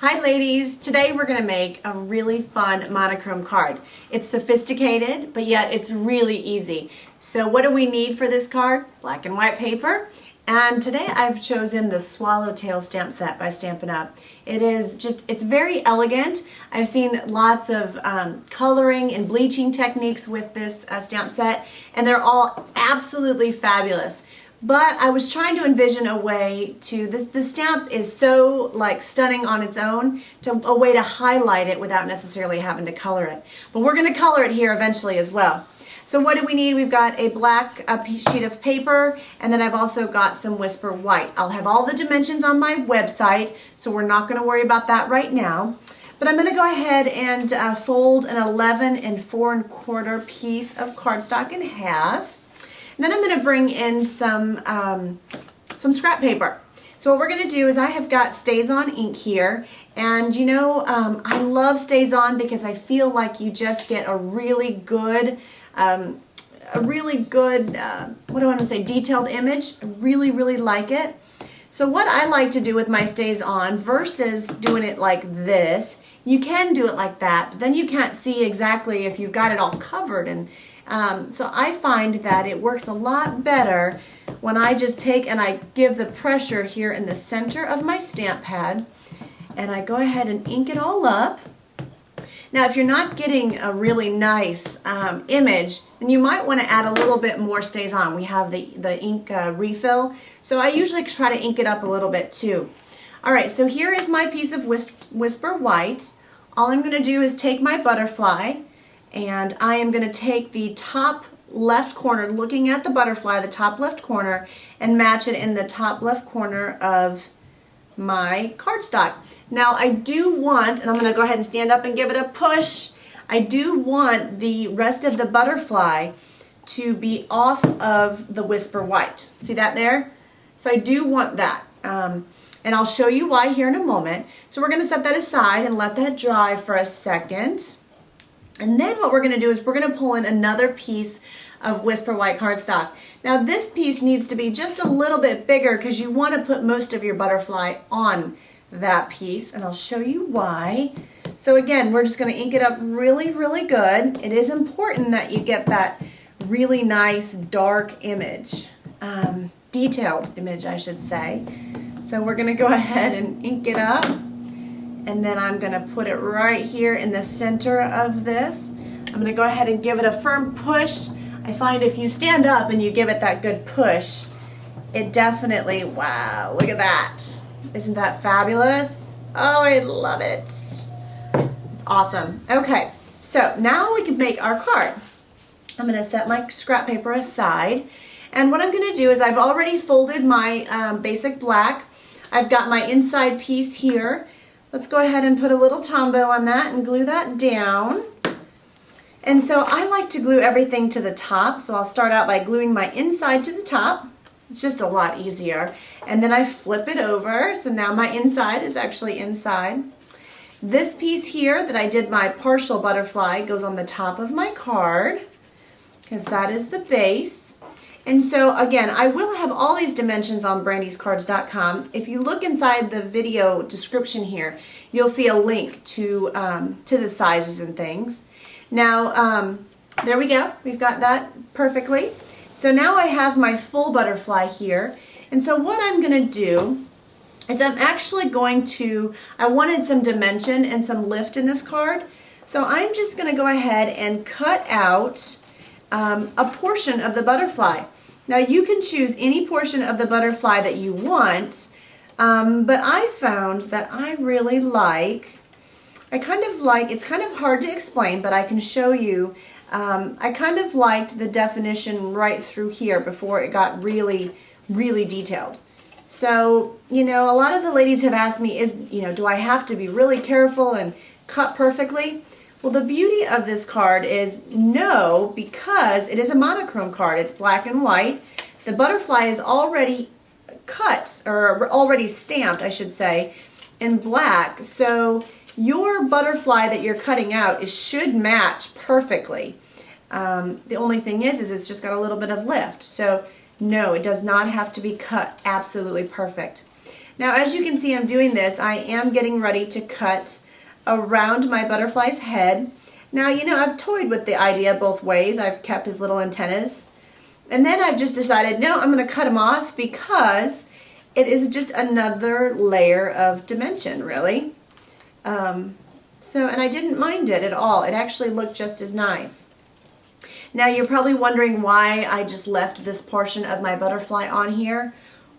Hi ladies, today we're going to make a really fun monochrome card. It's sophisticated, but yet it's really easy. So what do we need for this card? Black and white paper. And today I've chosen the Swallowtail stamp set by Stampin' Up. It's very elegant. I've seen lots of coloring and bleaching techniques with this stamp set, and they're all absolutely fabulous. But I was trying to envision a way to, the stamp is so like stunning on its own, a way to highlight it without necessarily having to color it. But we're going to color it here eventually as well. So what do we need? We've got a black sheet of paper, and then I've also got some Whisper White. I'll have all the dimensions on my website, so we're not going to worry about that right now. But I'm going to go ahead and fold an 11 4 1/4 piece of cardstock in half. And then I'm going to bring in some scrap paper. So what we're going to do is I have got Stays On ink here, and you know I love Stays On because I feel like you just get a really good what do I want to say, detailed image. I really like it. So what I like to do with my Stays On versus doing it like this, you can do it like that, but then you can't see exactly if you've got it all covered. And so I find that it works a lot better when I just take and I give the pressure here in the center of my stamp pad, and I go ahead and ink it all up. Now if you're not getting a really nice image, then you might want to add a little bit more Stays On. We have the ink refill, so I usually try to ink it up a little bit too. Alright, so here is my piece of Whisper White. All I'm going to do is take my butterfly, and I am going to take the top left corner, looking at the butterfly, the top left corner, and match it in the top left corner of my cardstock. Now I do want, and I'm going to go ahead and stand up and give it a push, I do want the rest of the butterfly to be off of the Whisper White. See that there? So I do want that. And I'll show you why here in a moment. So we're going to set that aside and let that dry for a second. And then what we're going to do is we're going to pull in another piece of Whisper White cardstock. Now this piece needs to be just a little bit bigger because you want to put most of your butterfly on that piece, and I'll show you why. So again, we're just going to ink it up really good. It is important that you get that really nice dark image, detailed image I should say. So we're going to go ahead and ink it up. And then I'm going to put it right here in the center of this. I'm going to go ahead and give it a firm push. I find if you stand up and you give it that good push, it definitely, wow, look at that. Isn't that fabulous? Oh, I love it. It's awesome. Okay, so now we can make our card. I'm going to set my scrap paper aside. And what I'm going to do is I've already folded my basic black. I've got my inside piece here. Let's go ahead and put a little Tombow on that and glue that down. And so I like to glue everything to the top, so I'll start out by gluing my inside to the top. It's just a lot easier. And then I flip it over, so now my inside is actually inside. This piece here that I did my partial butterfly goes on the top of my card, because that is the base. And so again, I will have all these dimensions on brandyscards.com. If you look inside the video description here, you'll see a link to the sizes and things. Now, there we go. We've got that perfectly. So now I have my full butterfly here. And so what I'm going to do is I'm actually going to, I wanted some dimension and some lift in this card. So I'm just going to go ahead and cut out a portion of the butterfly. Now you can choose any portion of the butterfly that you want, but I found that I really like, it's kind of hard to explain, but I can show you, I kind of liked the definition right through here before it got really detailed. So, you know, a lot of the ladies have asked me, do I have to be really careful and cut perfectly? Well, the beauty of this card is no, because it is a monochrome card. It's black and white. The butterfly is already cut, or already stamped, I should say, in black. So your butterfly that you're cutting out should match perfectly. The only thing is it's just got a little bit of lift. So no, it does not have to be cut absolutely perfect. Now, as you can see, I'm doing this. I am getting ready to cut around my butterfly's head. Now, you know, I've toyed with the idea both ways. I've kept his little antennas. And then I've just decided, no, I'm going to cut him off because it is just another layer of dimension, really. And I didn't mind it at all. It actually looked just as nice. Now, you're probably wondering why I just left this portion of my butterfly on here.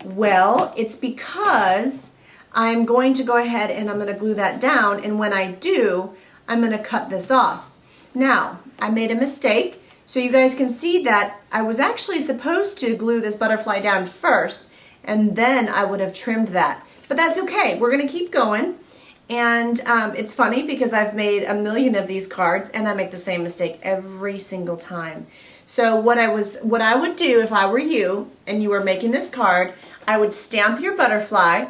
Well, it's because I'm going to go ahead and I'm going to glue that down, and when I do, I'm going to cut this off. Now, I made a mistake, so you guys can see that I was actually supposed to glue this butterfly down first, and then I would have trimmed that. But that's okay, we're going to keep going. And it's funny because I've made a million of these cards and I make the same mistake every single time. So what I would do if I were you and you were making this card, I would stamp your butterfly,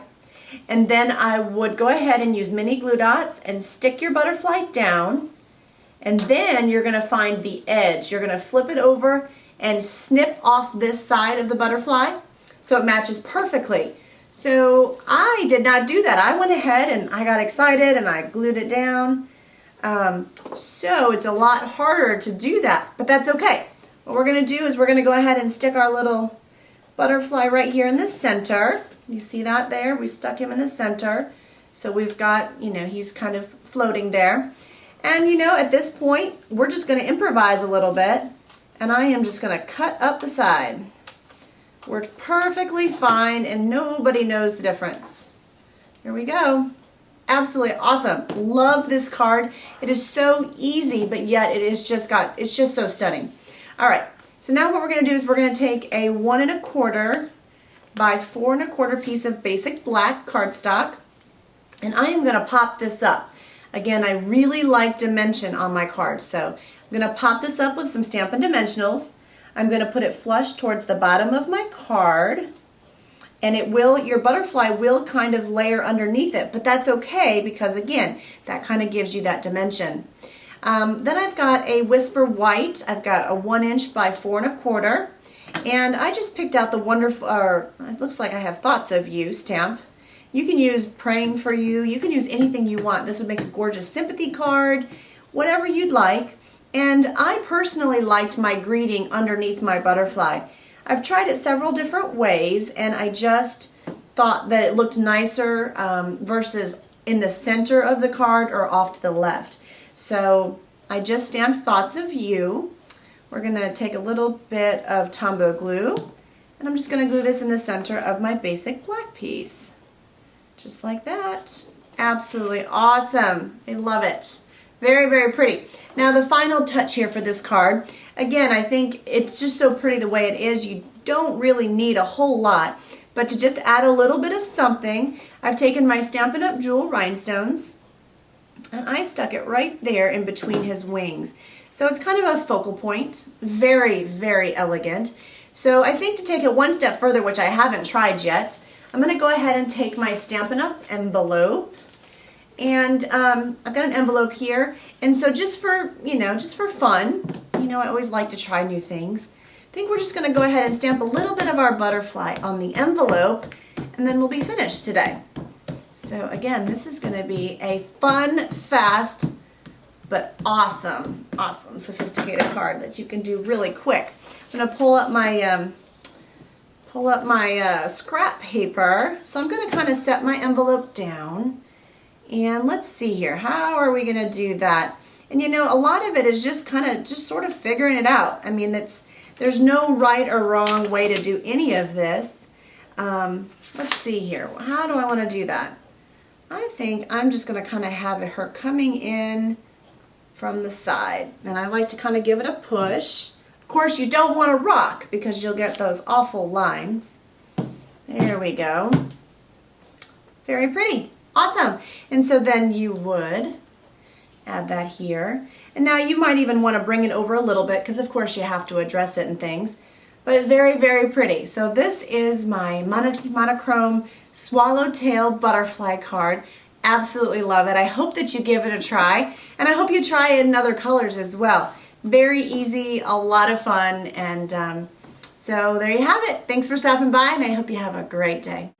and then I would go ahead and use mini glue dots and stick your butterfly down, and then you're going to find the edge. You're going to flip it over and snip off this side of the butterfly so it matches perfectly. So I did not do that. I went ahead and I got excited and I glued it down. So it's a lot harder to do that, but that's okay. What we're going to do is we're going to go ahead and stick our little butterfly right here in the center. You see that there? We stuck him in the center. So we've got, you know, he's kind of floating there. And you know, at this point, we're just going to improvise a little bit, and I am just going to cut up the side. Works perfectly fine, and nobody knows the difference. Here we go. Absolutely awesome. Love this card. It is so easy, but yet it's just so stunning. All right, so now what we're going to do is we're going to take a 1 1/4 by 4 1/4 piece of basic black cardstock, and I am going to pop this up. Again, I really like dimension on my cards, so I'm going to pop this up with some Stampin' Dimensionals. I'm going to put it flush towards the bottom of my card, and your butterfly will kind of layer underneath it, but that's okay because, again, that kind of gives you that dimension. Then I've got a Whisper White. I've got a 1 inch by 4 1/4, and I just picked out the wonderful, it looks like I have Thoughts of You stamp. You can use Praying for You. You can use anything you want. This would make a gorgeous sympathy card, whatever you'd like. And I personally liked my greeting underneath my butterfly. I've tried it several different ways, and I just thought that it looked nicer versus in the center of the card or off to the left. So I just stamped Thoughts of You. We're going to take a little bit of Tombow glue, and I'm just going to glue this in the center of my basic black piece. Just like that. Absolutely awesome. I love it. Very, very pretty. Now the final touch here for this card, again, I think it's just so pretty the way it is. You don't really need a whole lot, but to just add a little bit of something, I've taken my Stampin' Up! Jewel rhinestones, and I stuck it right there in between his wings. So it's kind of a focal point. Very, very elegant. So I think to take it one step further, which I haven't tried yet, I'm going to go ahead and take my Stampin' Up! Envelope. And I've got an envelope here, and so just for fun, I always like to try new things. I think we're just going to go ahead and stamp a little bit of our butterfly on the envelope, and then we'll be finished today. So again, this is going to be a fun, fast, but awesome, sophisticated card that you can do really quick. I'm going to pull up my scrap paper. So I'm going to kind of set my envelope down. And let's see here, how are we going to do that? And a lot of it is just sort of figuring it out. I mean, there's no right or wrong way to do any of this. Let's see here, how do I want to do that? I think I'm just going to kind of have her coming in from the side. And I like to kind of give it a push. Of course, you don't want to rock because you'll get those awful lines. There we go. Very pretty. Awesome. And so then you would add that here. And now you might even want to bring it over a little bit because of course you have to address it and things. But very, very pretty. So this is my monochrome Swallowtail Butterfly card. Absolutely love it. I hope that you give it a try. And I hope you try it in other colors as well. Very easy, a lot of fun. And so there you have it. Thanks for stopping by, and I hope you have a great day.